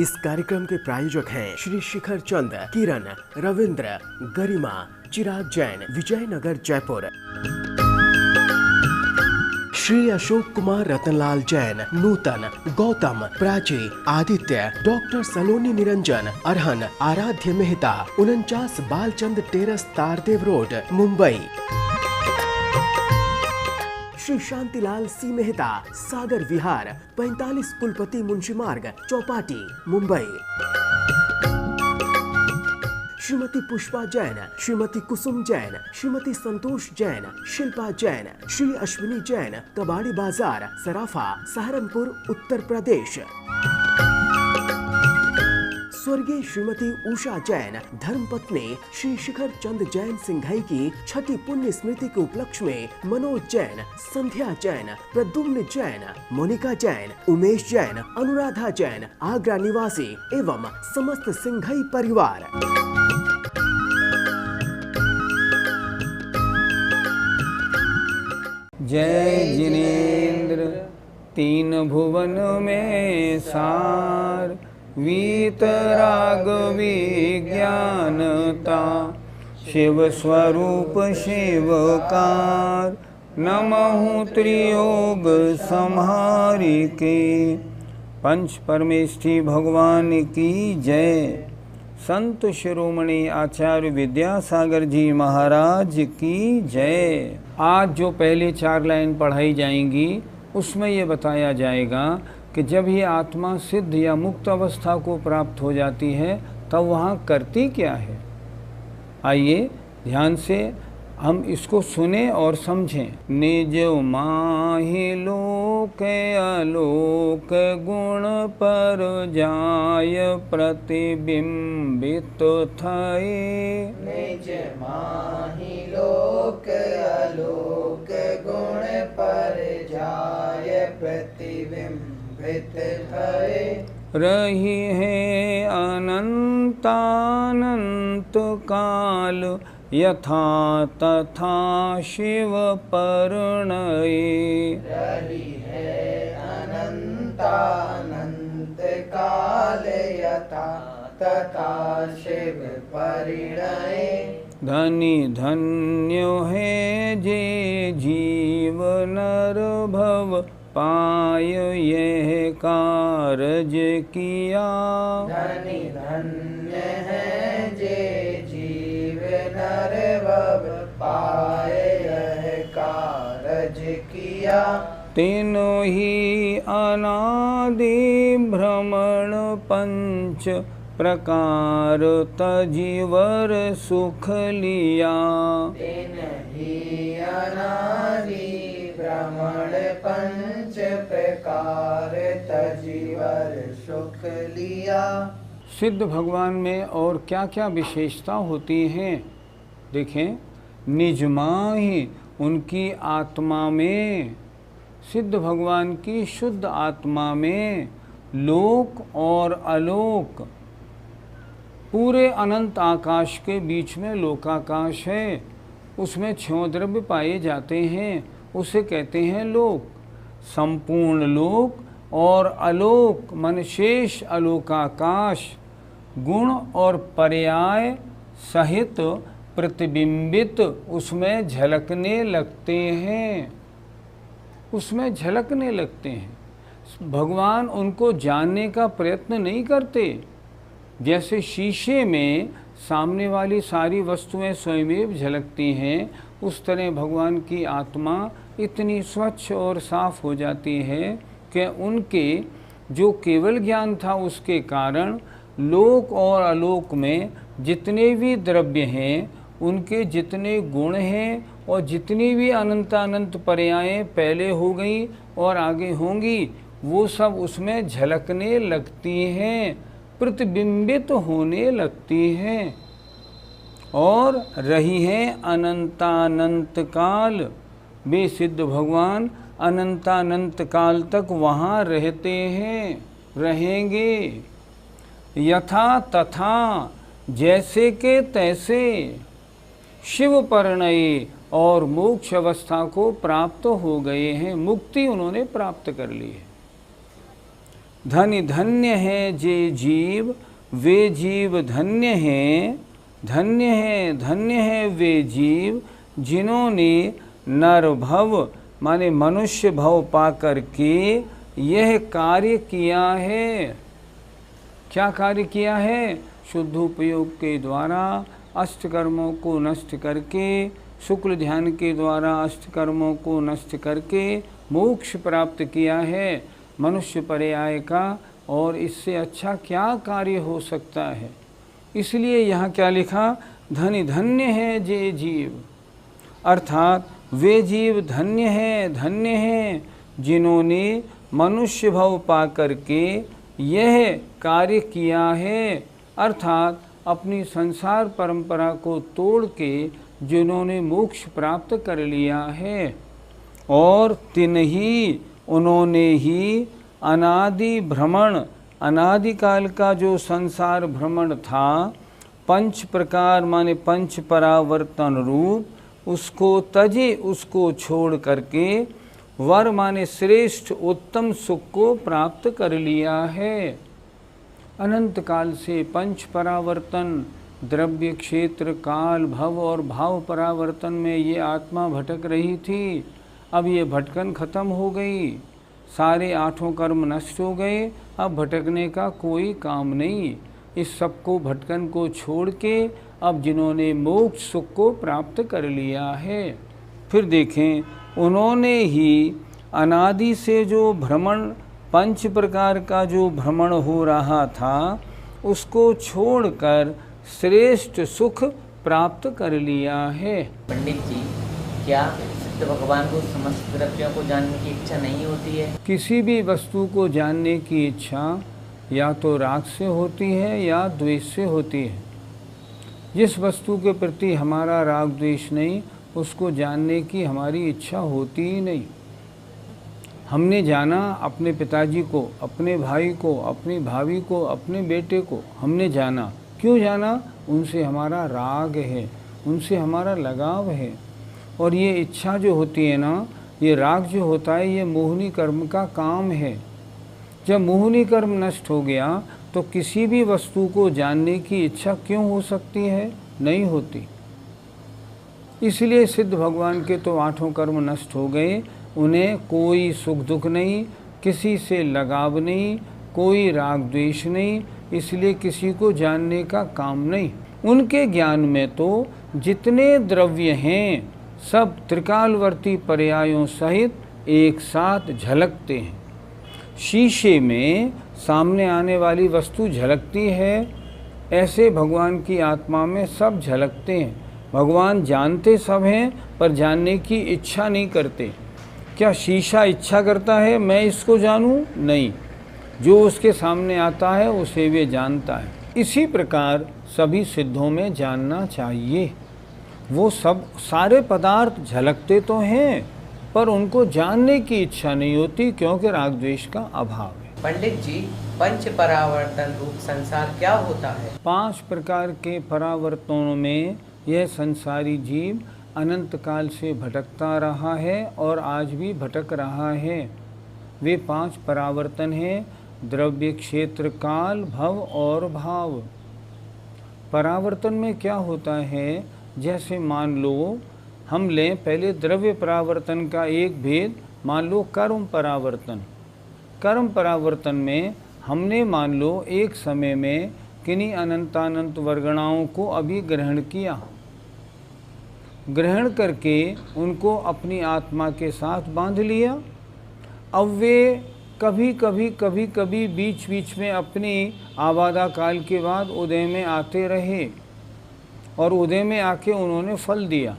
इस कार्यक्रम के प्रायोजक हैं श्री शिखर चंद, किरण, रविंद्र, गरिमा, चिराग जैन, विजयनगर, जयपुर। श्री अशोक कुमार, रतनलाल जैन, नूतन, गौतम, प्राची, आदित्य, डॉक्टर सलोनी निरंजन, अरहन, आराध्य मेहता, 49 बालचंद टेरस, तारदेव रोड, मुंबई। श्री शांतिलाल सी मेहता, सागर विहार, 45 कुलपति मुंशी मार्ग, चौपाटी, मुंबई। श्रीमती पुष्पा जैन, श्रीमती कुसुम जैन, श्रीमती संतोष जैन, शिल्पा जैन, श्री अश्विनी जैन, कबाड़ी बाजार, सराफा, सहारनपुर, उत्तर प्रदेश। स्वर्गीय श्रीमती उषा जैन, धर्मपत्नी श्री शिखर चंद जैन सिंघई की 6ठी पुण्य स्मृति के उपलक्ष्य में मनोज जैन, संध्या जैन, प्रद्युम्न जैन, मोनिका जैन, उमेश जैन, अनुराधा जैन, आगरा निवासी एवं समस्त सिंघई परिवार। जय जिनेन्द्र, 3 भुवन में सार, वीतराग विज्ञानता, शिव स्वरूप शिवकार, नमः त्रियोग संहारी के। पंच परमेष्ठी भगवान की जय। संत शिरोमणि आचार्य विद्यासागर जी महाराज की जय। आज जो पहले 4 लाइन पढ़ाई जाएंगी उसमें ये बताया जाएगा कि जब ये आत्मा सिद्ध या मुक्त अवस्था को प्राप्त हो जाती है तब वहाँ करती क्या है। आइए ध्यान से हम इसको सुने और समझें। निज माहि लोक आलोक गुण पर जाय प्रतिबिंबित थये। निज माहि लोक आलोक गुण पर जाय प्रतिबिंबित थये। रही है अनंतानंत काल यथा तथा शिव परिणये। रही है अनंतानंत काल यथा तथा शिव परिणये। धनी धन्य है जे जीव नर भव पाय यह कारज किया। धनी धन्य है जे जीव नर भव पाय यह कारज किया। तेनो ही अनादि भ्रमण पंच प्रकार तजीवर सुख लिया। तेन ही अनादि भ्रमण पंच प्रकार तजीवर सुख लिया। सिद्ध भगवान में और क्या क्या विशेषता होती हैं देखें। निजमाहि उनकी आत्मा में, सिद्ध भगवान की शुद्ध आत्मा में लोक और अलोक, पूरे अनंत आकाश के बीच में लोकाकाश है, उसमें 6 द्रव्य पाए जाते हैं, उसे कहते हैं लोक। संपूर्ण लोक और अलोक मन शेष अलोकाकाश गुण और पर्याय सहित प्रतिबिंबित उसमें झलकने लगते हैं, उसमें झलकने लगते हैं। भगवान उनको जानने का प्रयत्न नहीं करते। जैसे शीशे में सामने वाली सारी वस्तुएं स्वयमेव झलकती हैं, उस तरह भगवान की आत्मा इतनी स्वच्छ और साफ हो जाती है कि उनके जो केवल ज्ञान था उसके कारण लोक और अलोक में जितने भी द्रव्य हैं, उनके जितने गुण हैं और जितनी भी अनंतानंत पर्यायें पहले हो गई और आगे होंगी, वो सब उसमें झलकने लगती हैं, प्रतिबिंबित होने लगती हैं और रही हैं अनंतानंत काल। वे सिद्ध भगवान अनंतानंत काल तक वहाँ रहते हैं, रहेंगे। यथा तथा जैसे के तैसे शिव परिणय और मोक्ष अवस्था को प्राप्त हो गए हैं, मुक्ति उन्होंने प्राप्त कर ली है। धन्य धन्य है जे जीव, वे जीव धन्य हैं। धन्य है वे जीव जिन्होंने नर भव माने मनुष्य भव पा करके यह कार्य किया है। क्या कार्य किया है? शुद्ध उपयोग के द्वारा अष्टकर्मों को नष्ट करके, शुक्ल ध्यान के द्वारा अष्टकर्मों को नष्ट करके मोक्ष प्राप्त किया है मनुष्य पर्याय का। और इससे अच्छा क्या कार्य हो सकता है? इसलिए यहाँ क्या लिखा? धन्य है जे जीव, अर्थात वे जीव धन्य हैं जिन्होंने मनुष्य भव पा करके यह कार्य किया है, अर्थात अपनी संसार परंपरा को तोड़ के जिन्होंने मोक्ष प्राप्त कर लिया है। और उन्होंने ही अनादि भ्रमण, अनादिकाल का जो संसार भ्रमण था, पंच प्रकार माने पंच परावर्तन रूप, उसको तजे, उसको छोड़ करके वर माने श्रेष्ठ उत्तम सुख को प्राप्त कर लिया है। अनंत काल से पंच परावर्तन, द्रव्य, क्षेत्र, काल, भव और भाव परावर्तन में ये आत्मा भटक रही थी। अब ये भटकन खत्म हो गई, सारे आठों कर्म नष्ट हो गए, अब भटकने का कोई काम नहीं। इस सबको भटकन को छोड़ के अब जिन्होंने मोक्ष सुख को प्राप्त कर लिया है। फिर देखें, उन्होंने ही अनादि से जो भ्रमण, पंच प्रकार का जो भ्रमण हो रहा था, उसको छोड़कर श्रेष्ठ सुख प्राप्त कर लिया है। पंडित जी, क्या सिद्ध भगवान को समस्त द्रव्यों को जानने की इच्छा नहीं होती है? किसी भी वस्तु को जानने की इच्छा या तो राग से होती है या द्वेष से होती है। जिस वस्तु के प्रति हमारा राग द्वेष नहीं, उसको जानने की हमारी इच्छा होती ही नहीं। हमने जाना अपने पिताजी को, अपने भाई को, अपनी भाभी को, अपने बेटे को हमने जाना। क्यों जाना? उनसे हमारा राग है, उनसे हमारा लगाव है। और ये इच्छा जो होती है ना, ये राग जो होता है, ये मोहिनी कर्म का काम है। जब मोहिनी कर्म नष्ट हो गया तो किसी भी वस्तु को जानने की इच्छा क्यों हो सकती है? नहीं होती। इसलिए सिद्ध भगवान के तो आठों कर्म नष्ट हो गए, उन्हें कोई सुख दुख नहीं, किसी से लगाव नहीं, कोई राग द्वेष नहीं, इसलिए किसी को जानने का काम नहीं। उनके ज्ञान में तो जितने द्रव्य हैं सब त्रिकालवर्ती पर्यायों सहित एक साथ झलकते हैं। शीशे में सामने आने वाली वस्तु झलकती है, ऐसे भगवान की आत्मा में सब झलकते हैं। भगवान जानते सब हैं पर जानने की इच्छा नहीं करते। क्या शीशा इच्छा करता है मैं इसको जानूं? नहीं, जो उसके सामने आता है उसे वे जानता है। इसी प्रकार सभी सिद्धों में जानना चाहिए। वो सब सारे पदार्थ झलकते तो हैं पर उनको जानने की इच्छा नहीं होती, क्योंकि राग द्वेष का अभाव है। पंडित जी, पंच परावर्तन रूप संसार क्या होता है? 5 प्रकार के परावर्तनों में यह संसारी जीव अनंत काल से भटकता रहा है और आज भी भटक रहा है। वे 5 परावर्तन हैं: द्रव्य, क्षेत्र, काल, भव और भाव। परावर्तन में क्या होता है? जैसे मान लो हम लें पहले द्रव्य परावर्तन का एक भेद, मान लो कर्म परावर्तन। कर्म परावर्तन में हमने मान लो एक समय में किन्हीं अनंतानंत वर्गणाओं को अभी ग्रहण किया, ग्रहण करके उनको अपनी आत्मा के साथ बांध लिया। अब वे कभी कभी बीच बीच में अपनी आबादा काल के बाद उदय में आते रहे और उदय में आके उन्होंने फल दिया।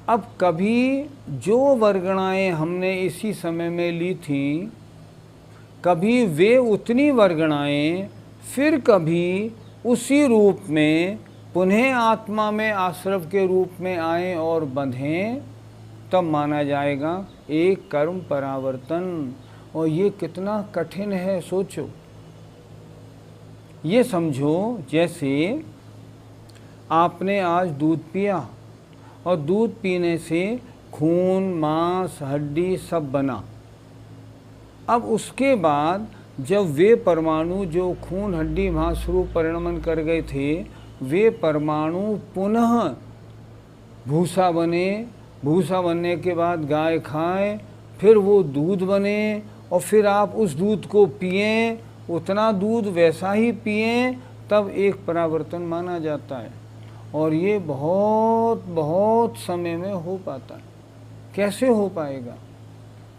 अब कभी जो वर्गणाएं हमने इसी समय में ली थीं, कभी वे उतनी वर्गणाएं फिर कभी उसी रूप में पुनः आत्मा में आश्रव के रूप में आए और बंधें, तब माना जाएगा एक कर्म परावर्तन। और ये कितना कठिन है सोचो। ये समझो जैसे आपने आज दूध पिया और दूध पीने से खून, मांस, हड्डी सब बना। अब उसके बाद जब वे परमाणु जो खून हड्डी मांस रूप परिणमन कर गए थे, वे परमाणु पुनः भूसा बने, भूसा बनने के बाद गाय खाए, फिर वो दूध बने और फिर आप उस दूध को पिएं, उतना दूध वैसा ही पिएं, तब एक परावर्तन माना जाता है। और ये बहुत बहुत समय में हो पाता है। कैसे हो पाएगा?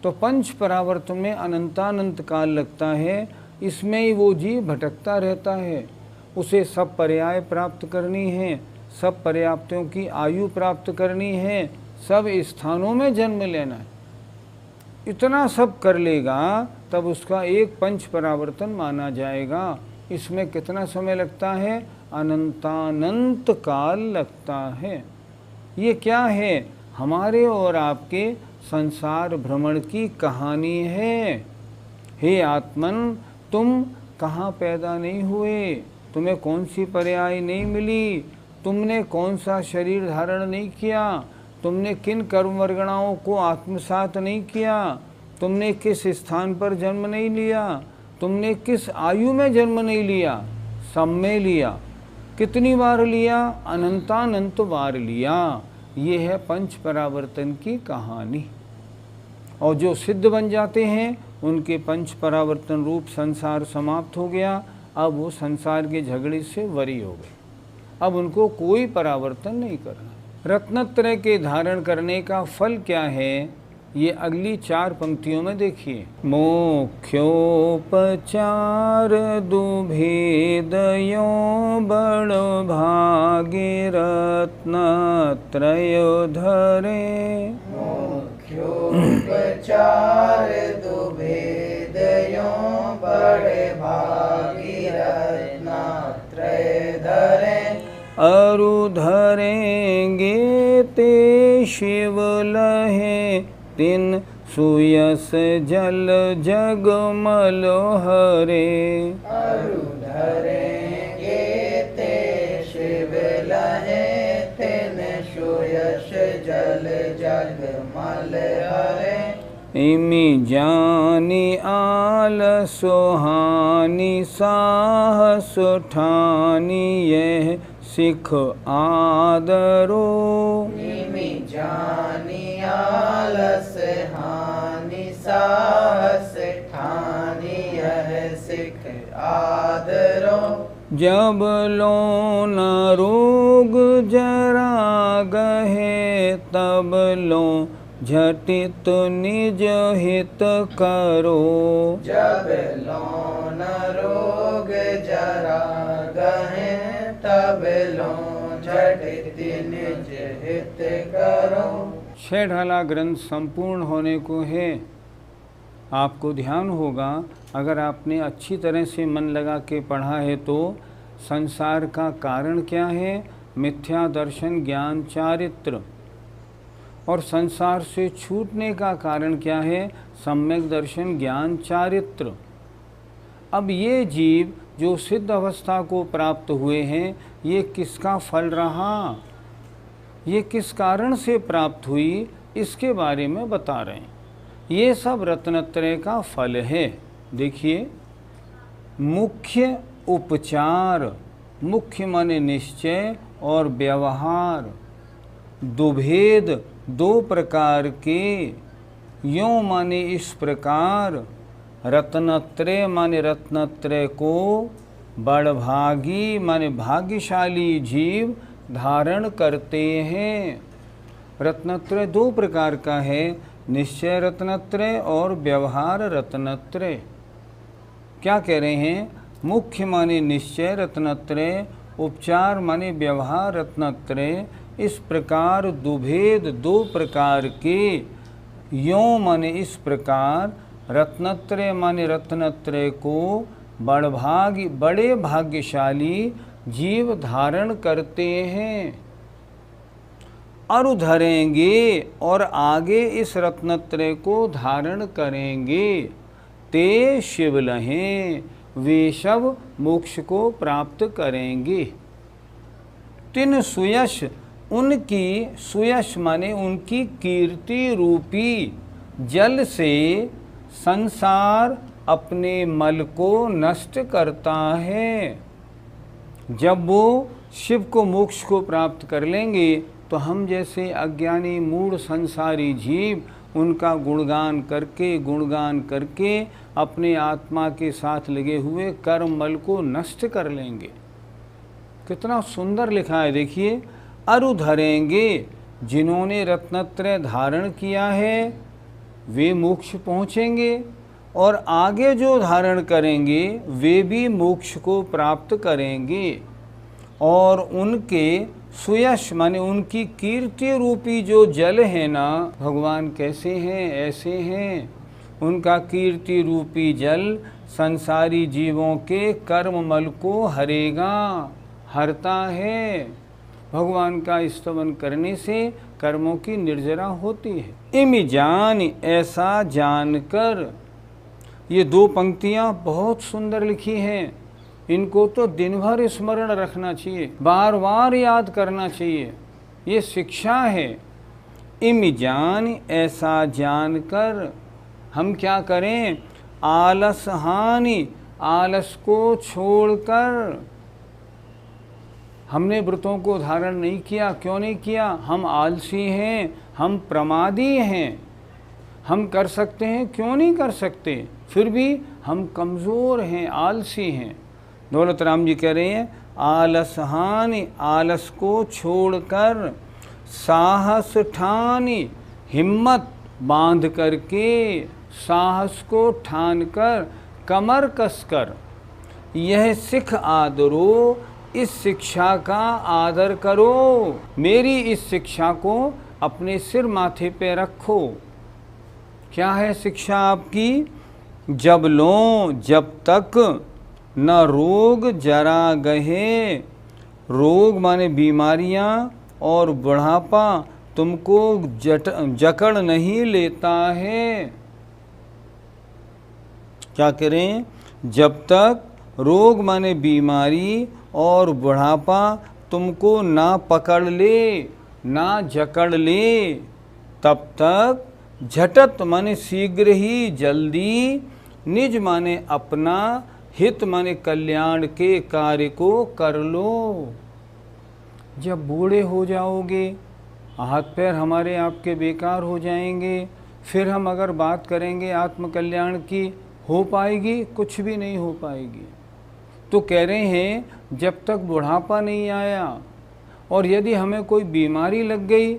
तो पंच परावर्तन में अनंतानंत काल लगता है। इसमें ही वो जीव भटकता रहता है। उसे सब पर्याय प्राप्त करनी है, सब पर्याप्तियों की आयु प्राप्त करनी है, सब स्थानों में जन्म लेना है। इतना सब कर लेगा तब उसका एक पंच परावर्तन माना जाएगा। इसमें कितना समय लगता है? अनंतानंत काल लगता है। ये क्या है? हमारे और आपके संसार भ्रमण की कहानी है। हे आत्मन, तुम कहाँ पैदा नहीं हुए, तुम्हें कौन सी पर्याय नहीं मिली, तुमने कौन सा शरीर धारण नहीं किया, तुमने किन कर्म वर्गणाओं को आत्मसात नहीं किया, तुमने किस स्थान पर जन्म नहीं लिया, तुमने किस आयु में जन्म नहीं लिया, सब में लिया। कितनी बार लिया? अनंतानंत बार लिया। ये है पंच परावर्तन की कहानी। और जो सिद्ध बन जाते हैं उनके पंच परावर्तन रूप संसार समाप्त हो गया। अब वो संसार के झगड़े से वरी हो गए। अब उनको कोई परावर्तन नहीं करना। रत्नत्रय के धारण करने का फल क्या है? ये अगली 4 पंक्तियों में देखिए। मोक्षोपचार दुभेदयो बड़ भागे रत्नत्रय धरे। मोक्षोपचार दुभेदयो बड़ भागे रत्नत्रय धरे। अरु धरेंगे ते शिव लहे, तिन सुयस जल जगमल हरे। अरु धरेंगे ते शिव लहे, तिन सुयस जल जगमल हरे। इमि जानी आल सुहानी साहस ठानी, यह सिख आदरो। इमि जानी आलस हानि साहस ठानी, यह सिख आदरो। जब लो न रोग जरा गहे, तब लो झटित निज हित करो। जब लोन रोग जरा गहे, तब लो झटित निज हित करो। 6 ढाला ग्रंथ संपूर्ण होने को है। आपको ध्यान होगा, अगर आपने अच्छी तरह से मन लगा के पढ़ा है तो संसार का कारण क्या है? मिथ्या दर्शन ज्ञान चारित्र। और संसार से छूटने का कारण क्या है? सम्यक दर्शन ज्ञान चारित्र। अब ये जीव जो सिद्ध अवस्था को प्राप्त हुए हैं, ये किसका फल रहा, ये किस कारण से प्राप्त हुई, इसके बारे में बता रहे हैं। ये सब रत्नत्रय का फल है। देखिए, मुख्य उपचार, मुख्य माने निश्चय और व्यवहार, दुभेद 2 प्रकार के, यों माने इस प्रकार, रत्नत्रय माने रत्नत्रय को, बड़भागी माने भाग्यशाली जीव धारण करते हैं। रत्नत्रय 2 प्रकार का है, निश्चय रत्नत्रय और व्यवहार रत्नत्रय। क्या कह रहे हैं? मुख्य माने निश्चय रत्नत्रय, उपचार माने व्यवहार रत्नत्रय। इस प्रकार दुभेद 2 प्रकार के, यों माने इस प्रकार, रत्नत्रय माने रत्नत्रय को बड़े भाग्यशाली जीव धारण करते हैं। अरु धरेंगे और आगे इस रत्नत्रय को धारण करेंगे। ते शिव लहें, वे सब मोक्ष को प्राप्त करेंगे। तिन सुयश, उनकी सुयश माने उनकी कीर्ति रूपी जल से संसार अपने मल को नष्ट करता है। जब वो शिव को मोक्ष को प्राप्त कर लेंगे तो हम जैसे अज्ञानी मूढ़ संसारी जीव उनका गुणगान करके अपने आत्मा के साथ लगे हुए कर्म मल को नष्ट कर लेंगे। कितना सुंदर लिखा है, देखिए। अरु धरेंगे, जिन्होंने रत्नत्रय धारण किया है वे मोक्ष पहुँचेंगे, और आगे जो धारण करेंगे वे भी मोक्ष को प्राप्त करेंगे। और उनके सुयश माने उनकी कीर्ति रूपी जो जल है ना, भगवान कैसे हैं, ऐसे हैं। उनका कीर्ति रूपी जल संसारी जीवों के कर्म मल को हरता है। भगवान का स्तवन करने से कर्मों की निर्जरा होती है। इम जान, ऐसा जानकर, ये 2 पंक्तियाँ बहुत सुंदर लिखी हैं। इनको तो दिन भर स्मरण रखना चाहिए, बार बार याद करना चाहिए। ये शिक्षा है। इम जान, ऐसा जानकर हम क्या करें? आलस हानि, आलस को छोड़कर। हमने व्रतों को धारण नहीं किया, क्यों नहीं किया? हम आलसी हैं, हम प्रमादी हैं। हम कर सकते हैं, क्यों नहीं कर सकते? फिर भी हम कमज़ोर हैं, आलसी हैं। दौलत राम जी कह रहे हैं, आलस हानि, आलस को छोड़कर, साहस ठानी, हिम्मत बांध करके, साहस को ठान कर, कमर कसकर, यह सिख आदरो, इस शिक्षा का आदर करो। मेरी इस शिक्षा को अपने सिर माथे पे रखो। क्या है शिक्षा आपकी? जब लो जब तक न रोग जरा गहे, रोग माने बीमारियां और बुढ़ापा तुमको जकड़ नहीं लेता है। क्या करें? जब तक रोग माने बीमारी और बुढ़ापा तुमको ना पकड़ ले, ना जकड़ ले, तब तक झटत माने शीघ्र ही, जल्दी, निज माने अपना, हित माने कल्याण के कार्य को कर लो। जब बूढ़े हो जाओगे, हाथ पैर हमारे आपके बेकार हो जाएंगे, फिर हम अगर बात करेंगे आत्मकल्याण की, हो पाएगी? कुछ भी नहीं हो पाएगी। तो कह रहे हैं जब तक बुढ़ापा नहीं आया, और यदि हमें कोई बीमारी लग गई,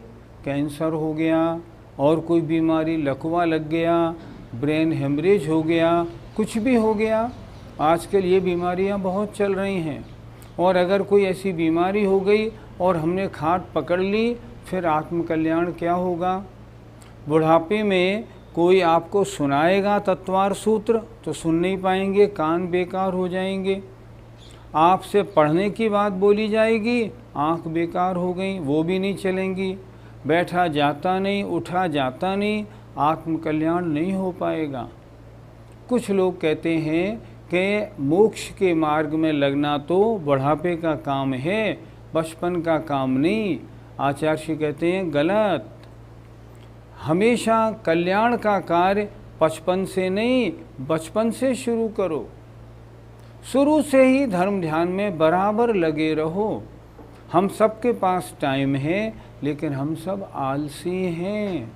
कैंसर हो गया और कोई बीमारी, लकवा लग गया, ब्रेन हेमरेज हो गया, कुछ भी हो गया, आजकल ये बीमारियां बहुत चल रही हैं। और अगर कोई ऐसी बीमारी हो गई और हमने खाट पकड़ ली, फिर आत्मकल्याण क्या होगा? बुढ़ापे में कोई आपको सुनाएगा तत्वार सूत्र तो सुन नहीं पाएंगे, कान बेकार हो जाएंगे। आपसे पढ़ने की बात बोली जाएगी, आँख बेकार हो गई, वो भी नहीं चलेंगी। बैठा जाता नहीं, उठा जाता नहीं, आत्मकल्याण नहीं हो पाएगा। कुछ लोग कहते हैं कि मोक्ष के मार्ग में लगना तो बुढ़ापे का काम है, बचपन का काम नहीं। आचार्य कहते हैं गलत। हमेशा कल्याण का कार्य 55 से नहीं, बचपन से शुरू करो। शुरू से ही धर्म ध्यान में बराबर लगे रहो। हम सबके पास टाइम है, लेकिन हम सब आलसी हैं,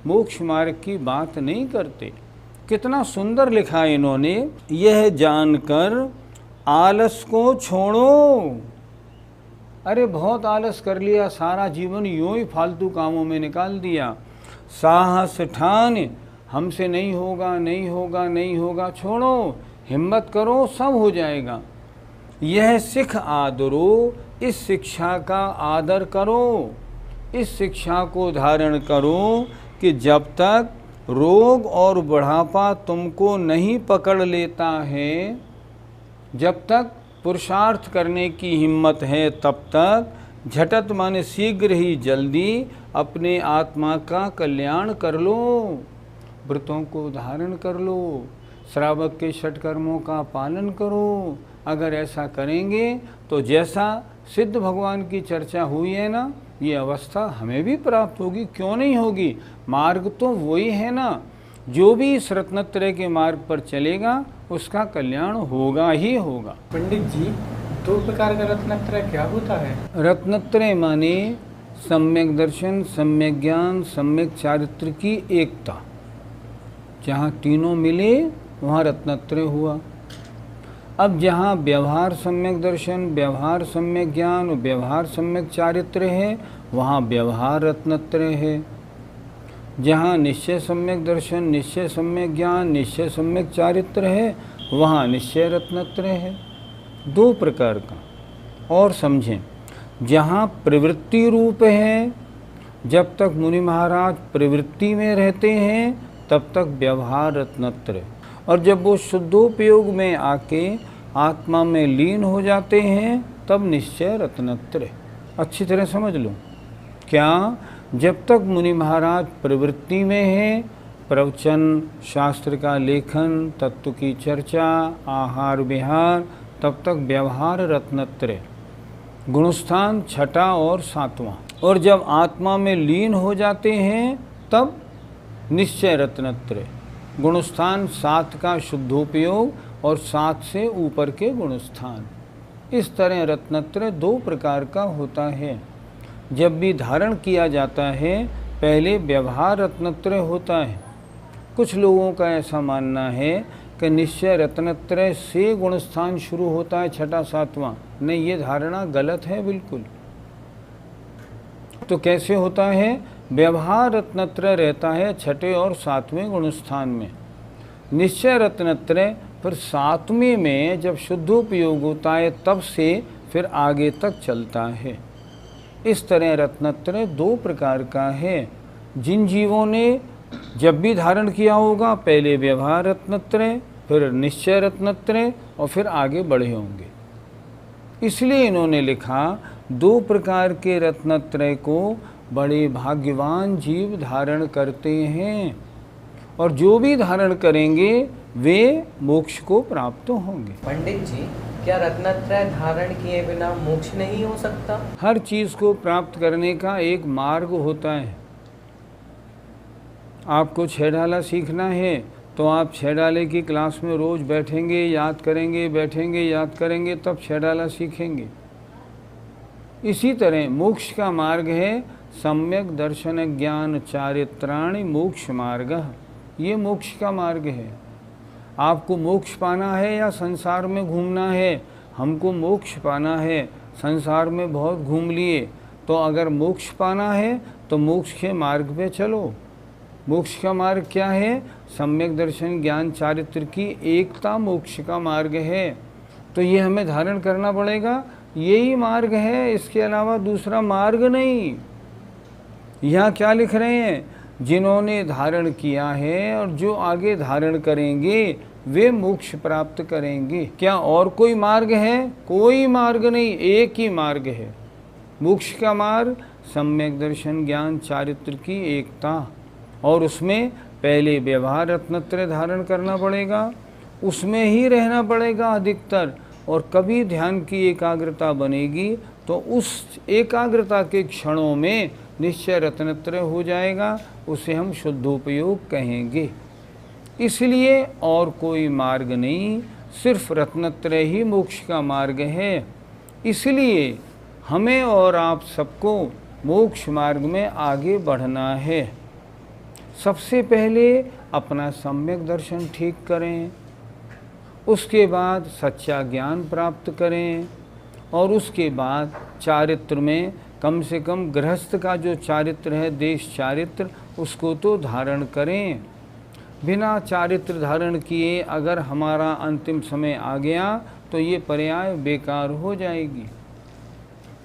मोक्ष मार्ग की बात नहीं करते। कितना सुंदर लिखा है इन्होंने, यह जानकर आलस को छोड़ो। अरे बहुत आलस कर लिया, सारा जीवन यूं ही फालतू कामों में निकाल दिया। साहस ठान, हमसे नहीं होगा, नहीं होगा, नहीं होगा, छोड़ो, हिम्मत करो, सब हो जाएगा। यह सिख आदरो, इस शिक्षा का आदर करो, इस शिक्षा को धारण करो कि जब तक रोग और बुढ़ापा तुमको नहीं पकड़ लेता है, जब तक पुरुषार्थ करने की हिम्मत है, तब तक झटत माने शीघ्र ही, जल्दी अपने आत्मा का कल्याण कर लो, व्रतों को धारण कर लो, श्रावक के षटकर्मों का पालन करो। अगर ऐसा करेंगे तो जैसा सिद्ध भगवान की चर्चा हुई है ना, ये अवस्था हमें भी प्राप्त होगी, क्यों नहीं होगी? मार्ग तो वही है ना। जो भी इस रत्नत्रय के मार्ग पर चलेगा उसका कल्याण होगा ही होगा। पंडित जी, दो प्रकार का रत्नत्रय क्या होता है? रत्नत्रय माने सम्यक दर्शन, सम्यक ज्ञान, सम्यक चारित्र की एकता। जहाँ तीनों मिले वहाँ रत्नत्रय हुआ। अब जहाँ व्यवहार सम्यक दर्शन, व्यवहार सम्यक ज्ञान, व्यवहार सम्यक चारित्र है, वहाँ व्यवहार रत्नत्रय है। जहाँ निश्चय सम्यक दर्शन, निश्चय सम्यक ज्ञान, निश्चय सम्यक चारित्र है, वहाँ निश्चय रत्नत्रय है। दो प्रकार का। और समझें, जहाँ प्रवृत्ति रूप है, जब तक मुनि महाराज प्रवृत्ति में रहते हैं तब तक व्यवहार रत्नत्रय, और जब वो शुद्धोपयोग में आके आत्मा में लीन हो जाते हैं तब निश्चय रत्नत्रय। अच्छी तरह समझ लो। क्या? जब तक मुनि महाराज प्रवृत्ति में हैं, प्रवचन, शास्त्र का लेखन, तत्व की चर्चा, आहार विहार, तब तक व्यवहार रत्नत्रय, गुणस्थान छठा और सातवां। और जब आत्मा में लीन हो जाते हैं तब निश्चय रत्नत्रय, गुणस्थान 7 का शुद्धोपयोग और 7 से ऊपर के गुणस्थान। इस तरह रत्नत्रय 2 प्रकार का होता है। जब भी धारण किया जाता है पहले व्यवहार रत्नत्रय होता है। कुछ लोगों का ऐसा मानना है कि निश्चय रत्नत्रय से गुणस्थान शुरू होता है, छठा सातवां। नहीं, ये धारणा गलत है बिल्कुल। तो कैसे होता है? व्यवहार रत्नत्रय रहता है छठे और सातवें गुणस्थान में, निश्चय रत्नत्रय फिर 7वें में जब शुद्धोपयोग होता है तब से फिर आगे तक चलता है। इस तरह रत्नत्रय 2 प्रकार का है। जिन जीवों ने जब भी धारण किया होगा पहले व्यवहार रत्नत्रय, फिर निश्चय रत्नत्रय और फिर आगे बढ़े होंगे। इसलिए इन्होंने लिखा 2 प्रकार के रत्नत्रय को बड़े भाग्यवान जीव धारण करते हैं, और जो भी धारण करेंगे वे मोक्ष को प्राप्त होंगे। पंडित जी, क्या रत्नत्रय धारण किए बिना मोक्ष नहीं हो सकता? हर चीज को प्राप्त करने का एक मार्ग होता है। आपको छेड़ाला सीखना है तो आप छेड़ाले की क्लास में रोज बैठेंगे, याद करेंगे, बैठेंगे, याद करेंगे, तब छेड़ाला सीखेंगे। इसी तरह मोक्ष का मार्ग है सम्यक दर्शन ज्ञान चारित्राणि मोक्ष मार्ग। ये मोक्ष का मार्ग है। आपको मोक्ष पाना है या संसार में घूमना है? हमको मोक्ष पाना है। संसार में बहुत घूम लिए, तो अगर मोक्ष पाना है तो मोक्ष के मार्ग पे चलो। मोक्ष का मार्ग क्या है? सम्यक दर्शन ज्ञान चारित्र की एकता मोक्ष का मार्ग है। तो ये हमें धारण करना पड़ेगा। यही मार्ग है, इसके अलावा दूसरा मार्ग नहीं। यहाँ क्या लिख रहे हैं? जिन्होंने धारण किया है और जो आगे धारण करेंगे वे मोक्ष प्राप्त करेंगे। क्या और कोई मार्ग है? कोई मार्ग नहीं, एक ही मार्ग है। मोक्ष का मार्ग सम्यक दर्शन ज्ञान चारित्र की एकता, और उसमें पहले व्यवहार रत्नत्रय धारण करना पड़ेगा, उसमें ही रहना पड़ेगा अधिकतर। और कभी ध्यान की एकाग्रता बनेगी तो उस एकाग्रता के क्षणों में निश्चय रत्नत्रय हो जाएगा। उसे हम शुद्धोपयोग कहेंगे। इसलिए और कोई मार्ग नहीं, सिर्फ रत्नत्रय ही मोक्ष का मार्ग है। इसलिए हमें और आप सबको मोक्ष मार्ग में आगे बढ़ना है। सबसे पहले अपना सम्यक दर्शन ठीक करें, उसके बाद सच्चा ज्ञान प्राप्त करें, और उसके बाद चारित्र में कम से कम गृहस्थ का जो चारित्र है, देश चारित्र, उसको तो धारण करें। बिना चारित्र धारण किए अगर हमारा अंतिम समय आ गया तो ये पर्याय बेकार हो जाएगी।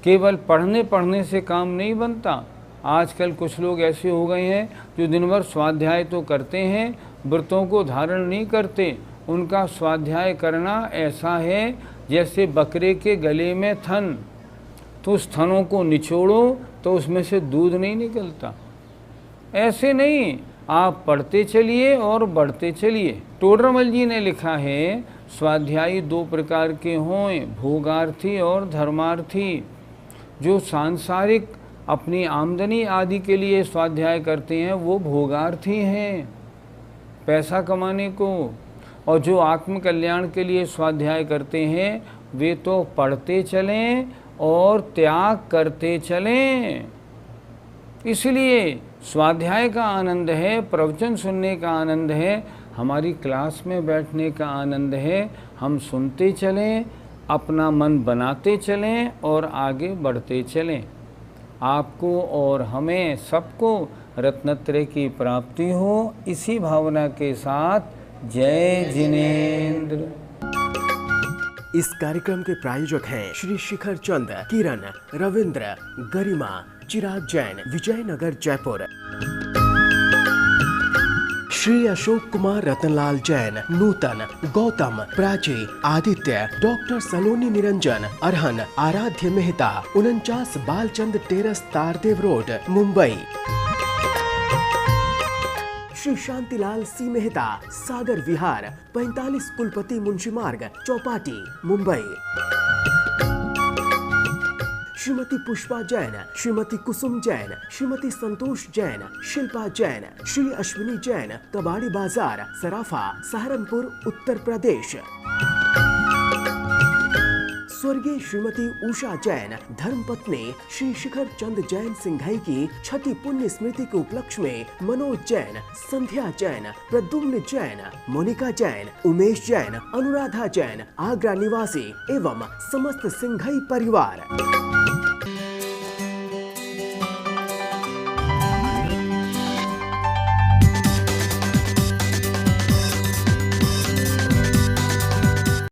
केवल पढ़ने से काम नहीं बनता। आजकल कुछ लोग ऐसे हो गए हैं जो दिन भर स्वाध्याय तो करते हैं, व्रतों को धारण नहीं करते। उनका स्वाध्याय करना ऐसा है जैसे बकरे के गले में थन, तो उस थनों को निचोड़ो तो उसमें से दूध नहीं निकलता। ऐसे नहीं, आप पढ़ते चलिए और बढ़ते चलिए। टोडरमल जी ने लिखा है स्वाध्यायी 2 प्रकार के हों, भोगार्थी और धर्मार्थी। जो सांसारिक अपनी आमदनी आदि के लिए स्वाध्याय करते हैं वो भोगार्थी हैं, पैसा कमाने को। और जो आत्म कल्याण के लिए स्वाध्याय करते हैं वे तो पढ़ते चलें और त्याग करते चलें। इसलिए स्वाध्याय का आनंद है, प्रवचन सुनने का आनंद है, हमारी क्लास में बैठने का आनंद है। हम सुनते चलें, अपना मन बनाते चलें और आगे बढ़ते चलें। आपको और हमें सबको रत्नत्रय की प्राप्ति हो, इसी भावना के साथ जय जिनेंद्र। इस कार्यक्रम के प्रायोजक हैं श्री शिखर चंद, किरण, रविंद्र, गरिमा, चिराग जैन, विजयनगर, जयपुर। श्री अशोक कुमार, रतनलाल जैन, नूतन, गौतम, प्राची, आदित्य, डॉक्टर सलोनी निरंजन, अरहन, आराध्य मेहता, 49 बालचंद टेरस, तारदेव रोड, मुंबई। श्री शांतिलाल सी मेहता, सागर विहार, 45 कुलपति मुंशी मार्ग, चौपाटी, मुंबई। श्रीमती पुष्पा जैन, श्रीमती कुसुम जैन, श्रीमती संतोष जैन, शिल्पा जैन, श्री अश्विनी जैन, कबाड़ी बाजार, सराफा, सहारनपुर, उत्तर प्रदेश। स्वर्गीय श्रीमती उषा जैन, धर्मपत्नी श्री शिखर चंद जैन सिंघाई की 6ठी पुण्य स्मृति के उपलक्ष्य में मनोज जैन, संध्या जैन, प्रद्युम्न जैन, मोनिका जैन, उमेश जैन, अनुराधा जैन, आगरा निवासी एवं समस्त सिंघाई परिवार।